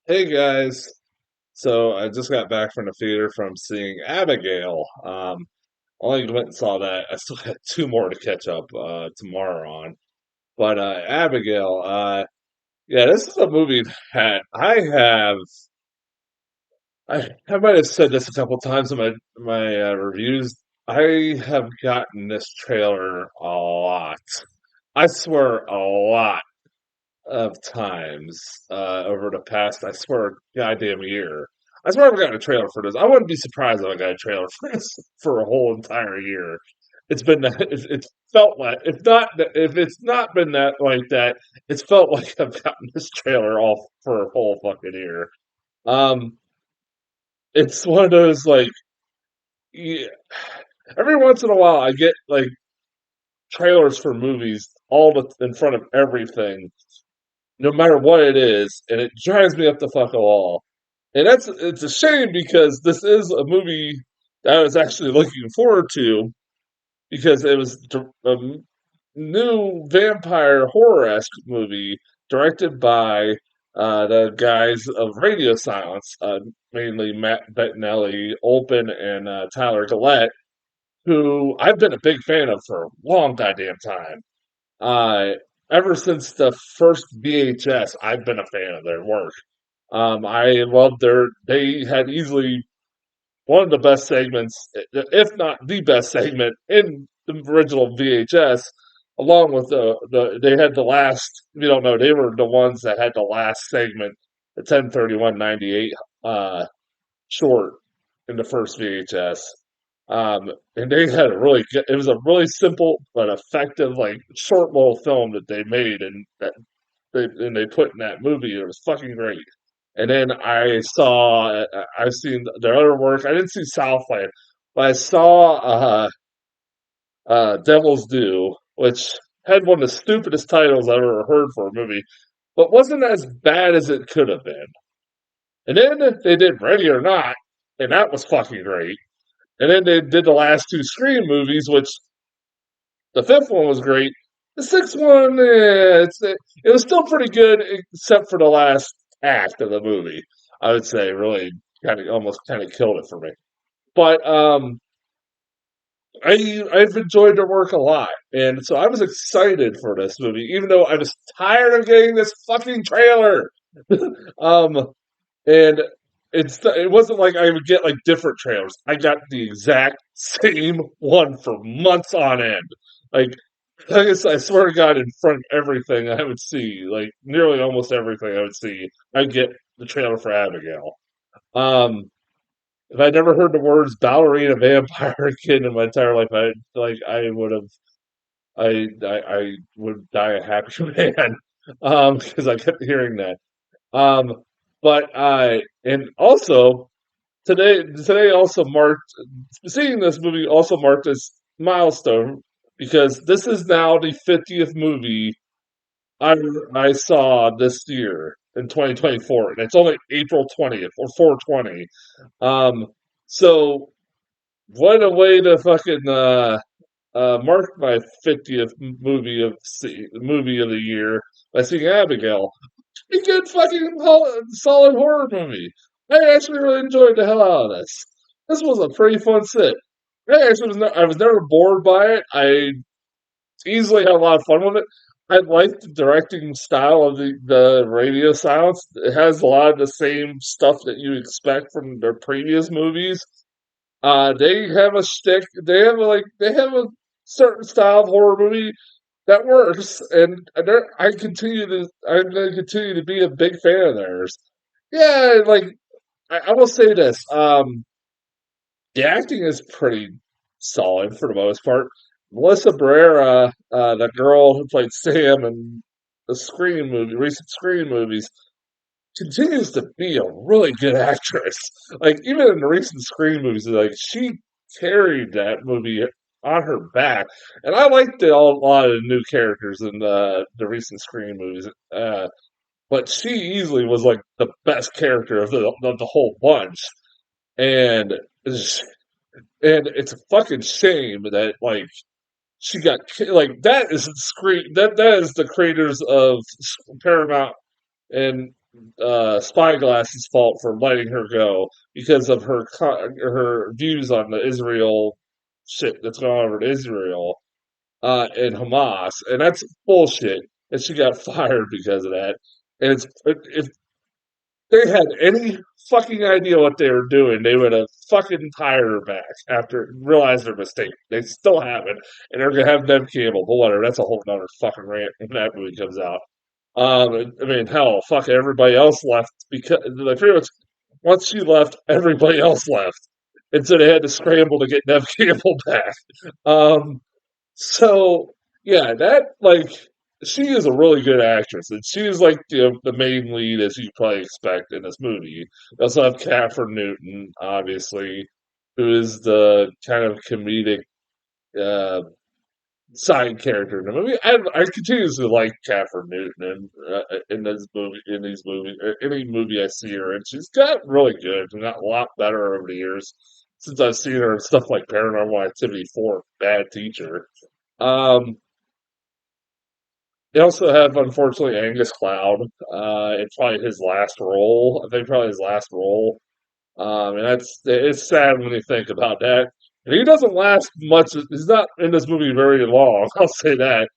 Hey guys, so I just got back from the theater from seeing Abigail. Only went and saw that. I still got two more to catch up tomorrow on. But Abigail, yeah, this is a movie that I might have said this a couple times in my reviews. I have gotten this trailer a lot. I swear, a lot of times over the past, I swear, goddamn year. I swear I've gotten a trailer for this. I wouldn't be surprised if I got a trailer for this for a whole entire year. It's been that it's felt like if it's not been that like that, it's felt like I've gotten this trailer off for a whole fucking year. Um, it's one of those like yeah, every once in a while I get like trailers for movies in front of everything no matter what it is, and it drives me up the fucking wall. And it's a shame because this is a movie that I was actually looking forward to because it was a new vampire horror esque movie directed by the guys of Radio Silence, mainly Matt Bettinelli, Olpen, and Tyler Gillette, who I've been a big fan of for a long goddamn time. Uh, Ever since the first VHS, I've been a fan of their work. I loved they had easily one of the best segments, if not the best segment in the original VHS, along with they had the last, if you don't know, they were the ones that had the last segment, the 10/31/98 short in the first VHS. And they had a really good, it was a really simple but effective, like short little film that they made and they put in that movie. It was fucking great. And then I've seen their other work. I didn't see Southland, but I saw Devil's Due, which had one of the stupidest titles I've ever heard for a movie, but wasn't as bad as it could have been. And then they did Ready or Not, and that was fucking great. And then they did the last two Scream movies, which the fifth one was great. The sixth one, it was still pretty good, except for the last act of the movie. I would say really kind of almost kind of killed it for me. But I've enjoyed their work a lot, and so I was excited for this movie, even though I was tired of getting this fucking trailer. um, and it wasn't like I would get like different trailers. I got the exact same one for months on end. Like I swear to God, in front of everything I would see, like nearly almost everything I would see, I'd get the trailer for Abigail. Um, if I'd never heard the words ballerina vampire kid in my entire life, I would have I would die a happy man. Because I kept hearing that. Um, but and also today also marked seeing this movie also marked this milestone because this is now the 50th movie I I saw this year in 2024, and it's only April 20th or 420. Um, so what a way to fucking mark my 50th movie of the year by seeing Abigail. A good fucking solid horror movie. I actually really enjoyed the hell out of this. This was a pretty fun sit. I was never bored by it. I easily had a lot of fun with it. I like the directing style of the Radio Silence. It has a lot of the same stuff that you expect from their previous movies. They have a shtick. They have a certain style of horror movie that works, and I'm going to continue to be a big fan of theirs. Yeah, like I will say this. The acting is pretty solid for the most part. Melissa Barrera, the girl who played Sam in the recent Scream movies, continues to be a really good actress. Like even in the recent Scream movies, like she carried that movie on her back, and I liked a lot of the new characters in the recent Scream movies. But she easily was like the best character of the whole bunch, and and it's a fucking shame that like she got like that is Scream that is the creators of Paramount and Spyglass's fault for letting her go because of her views on the Israel shit that's going on over in Israel and Hamas, and that's bullshit. And she got fired because of that. And if they had any fucking idea what they were doing, they would have fucking hired her back after realized their mistake. They still haven't, and they're gonna have Nev Campbell, but whatever. That's a whole nother fucking rant when that movie comes out. I mean, hell, fuck, everybody else left because like pretty much once she left, everybody else left, and so they had to scramble to get Nev Campbell back. Um, so yeah, that like she is a really good actress, and she is like the main lead as you probably expect in this movie. We also have Catherine Newton, obviously, who is the kind of comedic uh, side character in the movie. I continuously like Catherine Newton in this movie, in these movies, any movie I see her in. She's got really good, and got a lot better over the years since I've seen her in stuff like Paranormal Activity 4, Bad Teacher. Um, they also have, unfortunately, Angus Cloud. It's probably his last role. I think probably his last role. And it's sad when you think about that. And he doesn't last much. He's not in this movie very long. I'll say that.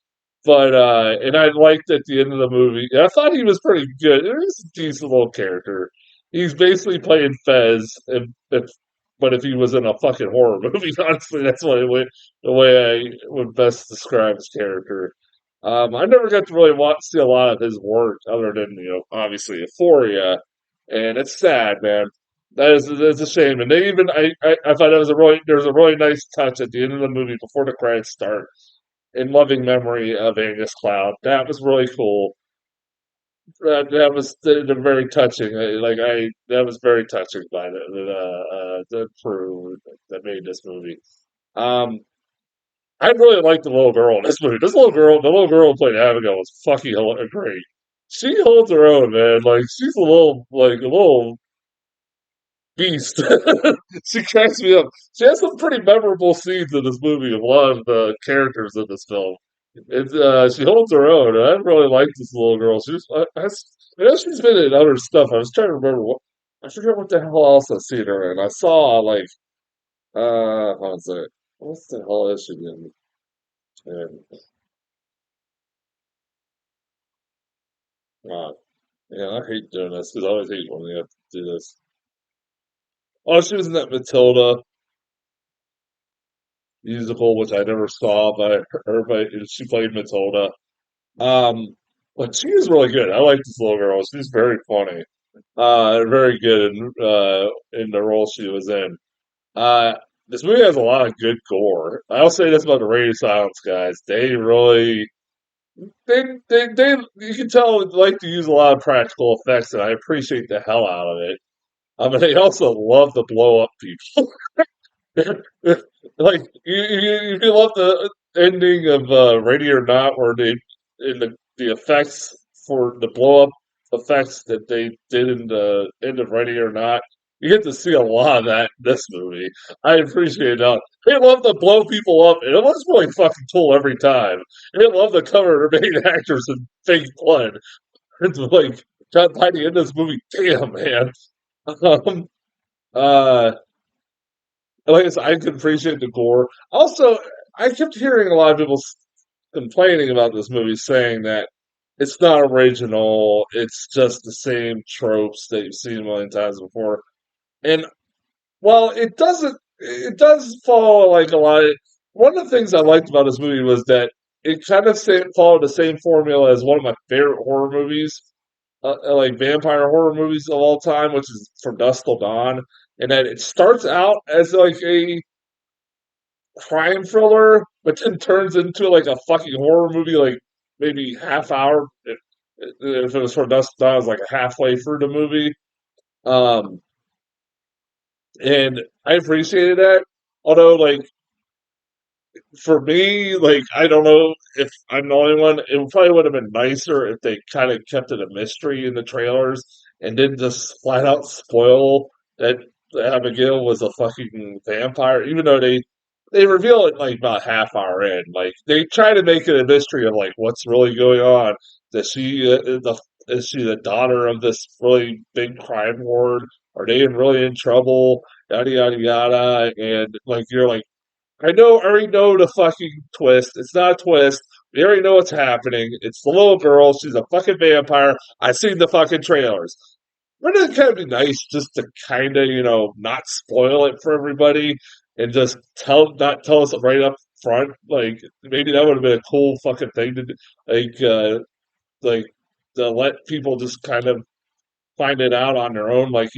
But and I liked at the end of the movie. I thought he was pretty good. It was a decent little character. He's basically playing Fez, but if he was in a fucking horror movie, honestly, that's what it would the way I would best describe his character. I never got to really see a lot of his work other than obviously Euphoria, and it's sad, man. That's a shame. And they even I thought there was a really nice touch at the end of the movie before the credits start in loving memory of Angus Cloud. That was really cool. That was very touching. That was very touching by the crew that made this movie. Um, I really like the little girl in this movie. The little girl who played Abigail was fucking great. She holds her own, man. Like she's a little beast. She cracks me up. She has some pretty memorable scenes in this movie of a lot of the characters in this film. She holds her own. And I really like this little girl. I know she's been in other stuff. I was trying to remember what I forget what the hell else I've seen her in. I saw like what was it? What the hell is she in? And, uh, yeah, I hate doing this because I always hate when we have to do this. Oh, she was in that Matilda musical, which I never saw, but everybody she played Matilda. Um, but she was really good. I like this little girl. She's very funny. Very good in the role she was in. Uh, this movie has a lot of good gore. I'll say this about the Radio Silence guys. They really they you can tell they like to use a lot of practical effects, and I appreciate the hell out of it. But they also love to blow up people. Like you love the ending of Ready or Not, where they in the effects for the blow up effects that they did in the end of Ready or Not. You get to see a lot of that in this movie. I appreciate that. They love to blow people up, and it looks really fucking cool every time. They love to cover their main actors in fake blood. It's like, by the end of this movie, damn man. Um, uh, like I said, I can appreciate the gore. Also, I kept hearing a lot of people complaining about this movie, saying that it's not original. It's just the same tropes that you've seen a million times before. And while it does follow like a lot. One of the things I liked about this movie was that it kind of followed the same formula as one of my favorite horror movies, like vampire horror movies of all time, which is From Dusk Till Dawn. And that it starts out as like a crime thriller, but then turns into like a fucking horror movie, like maybe half hour. If it was From Dusk Till Dawn, it was like halfway through the movie. Um, and I appreciated that. Although, like, for me, like, I don't know if I'm the only one. It probably would have been nicer if they kind of kept it a mystery in the trailers and didn't just flat out spoil that Abigail was a fucking vampire, even though they reveal it like about half hour in. Like they try to make it a mystery of like what's really going on. That she the is she the daughter of this really big crime lord? Are they really in trouble? Yada yada yada, and like you're like, I already know the fucking twist. It's not a twist. We already know what's happening. It's the little girl. She's a fucking vampire. I've seen the fucking trailers. Wouldn't it kind of be nice just to kind of, not spoil it for everybody and just not tell us right up front? Like, maybe that would have been a cool fucking thing to do. Like, to let people just kind of find it out on their own. Like,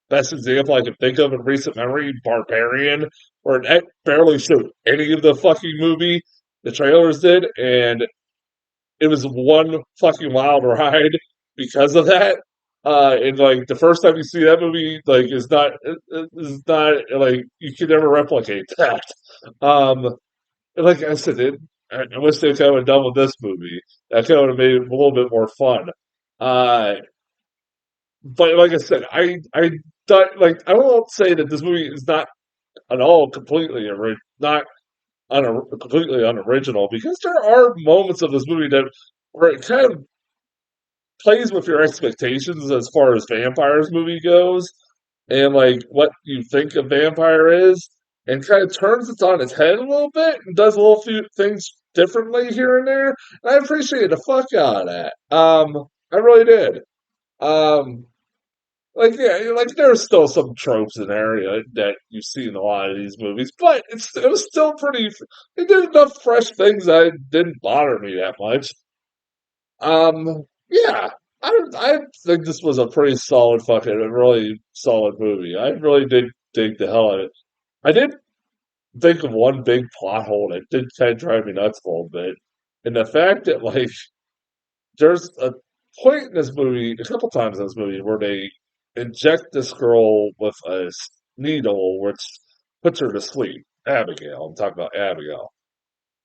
best example I can think of in recent memory, Barbarian, where it barely showed any of the fucking movie. The trailers did, and it was one fucking wild ride because of that. And like the first time you see that movie, like is not like you can never replicate that. Um, and like I said, I wish they kind of done with this movie. That kind of would have made it a little bit more fun. Uh, but like I said, I don't, like I won't say that this movie is not at all completely not completely unoriginal because there are moments of this movie that where it kind of plays with your expectations as far as vampires movie goes and like what you think a vampire is and kind of turns it on its head a little bit and does a little few things differently here and there. And I appreciate the fuck out of that. I really did. Um, like yeah, like there's still some tropes in there that you see in a lot of these movies, but it was still pretty. It did enough fresh things that it didn't bother me that much. Yeah, I think this was a pretty solid fucking, a really solid movie. I really did dig the hell out of it. I did think of one big plot hole that did kind of drive me nuts a little bit, and the fact that like there's a point in this movie, a couple times in this movie, where they inject this girl with a needle, which puts her to sleep. Abigail, I'm talking about Abigail,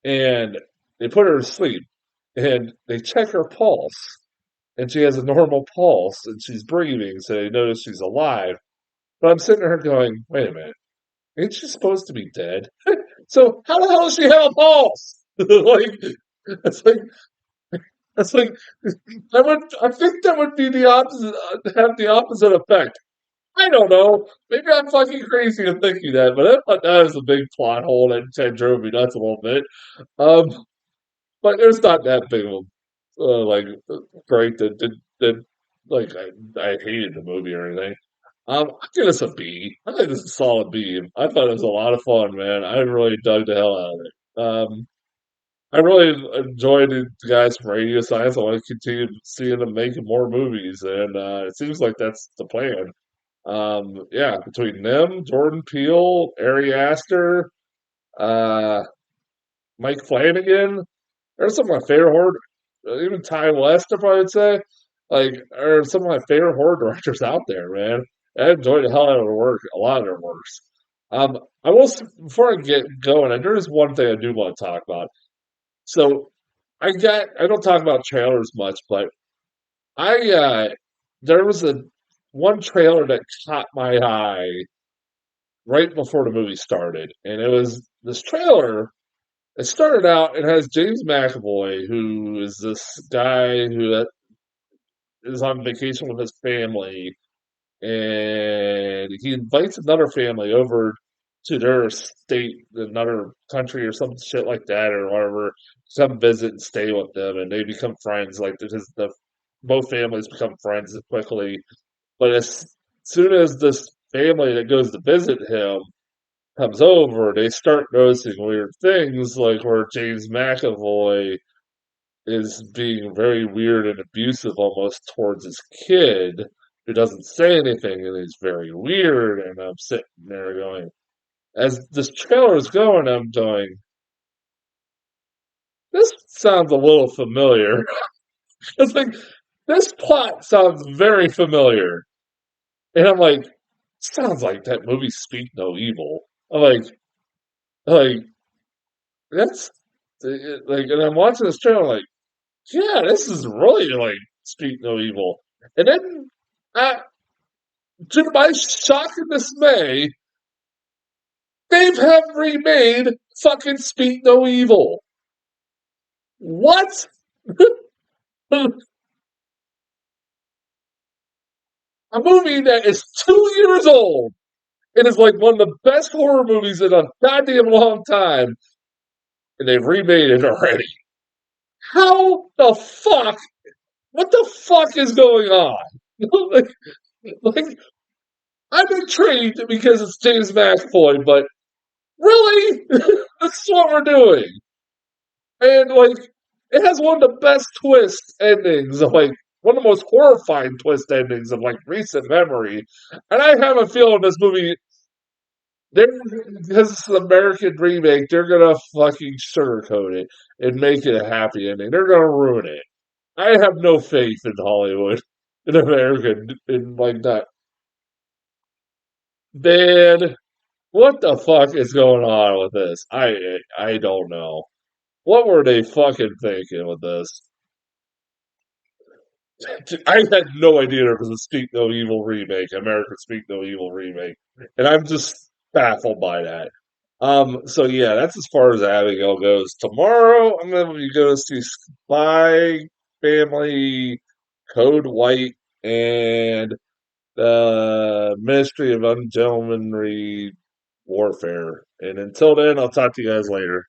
and they put her to sleep, and they check her pulse and she has a normal pulse and she's breathing, so they notice she's alive. But I'm sitting there going, wait a minute, ain't she supposed to be dead? So how the hell does she have a pulse? Like it's like it's like I think that would be the opposite have the opposite effect. I don't know. Maybe I'm fucking crazy in thinking that, but I thought that was a big plot hole that kind of drove me nuts a little bit. Um, but it's not that big of a like great that like I hated the movie or anything. I give this a B. I think this is a solid B. I thought it was a lot of fun, man. I really dug the hell out of it. I really enjoyed the guys from Radio Science. I want to continue seeing them making more movies, and it seems like that's the plan. Yeah, between them, Jordan Peele, Ari Aster, uh, Mike Flanagan, they're some of my favorite horror, even Ty West, I probably would say, like, are some of my favorite horror directors out there, man. I enjoyed the hell out of their work, a lot of their works. I will, before I get going, there is one thing I do want to talk about. So, I don't talk about trailers much, but there was one trailer that caught my eye right before the movie started, and it was this trailer. It started out, it has James McAvoy, who is this guy who is on vacation with his family, and he invites another family over to their state, another country, or some shit like that, or whatever, come visit and stay with them, and they become friends. Like both families become friends quickly. But as soon as this family that goes to visit him comes over, they start noticing weird things, like where James McAvoy is being very weird and abusive almost towards his kid who doesn't say anything and he's very weird. And I'm sitting there going, as this trailer is going, I'm going, this sounds a little familiar. It's like, this plot sounds very familiar. And I'm like, sounds like that movie Speak No Evil. I'm like, that's, like, and I'm watching this trailer, like, yeah, this is really like Speak No Evil. And then, uh, to my shock and dismay, they have remade fucking Speak No Evil. What? A movie that is 2 years old. It is like one of the best horror movies in a goddamn long time, and they've remade it already. How the fuck? What the fuck is going on? like, like, I'm intrigued because it's James McAvoy, but really, this is what we're doing, and it has one of the best twist endings of one of the most horrifying twist endings of recent memory, and I have a feeling this movie. They're because it's an American remake, they're gonna fucking sugarcoat it and make it a happy ending. They're gonna ruin it. I have no faith in Hollywood, in America, in that. Man, what the fuck is going on with this? I don't know. What were they fucking thinking with this? I had no idea there was a Speak No Evil remake, American Speak No Evil remake, and I'm just baffled by that. So yeah, that's as far as Abigail goes. Tomorrow, I'm gonna be going to see Spy Family, Code White, and the Ministry of Ungentlemanly Warfare. And until then, I'll talk to you guys later.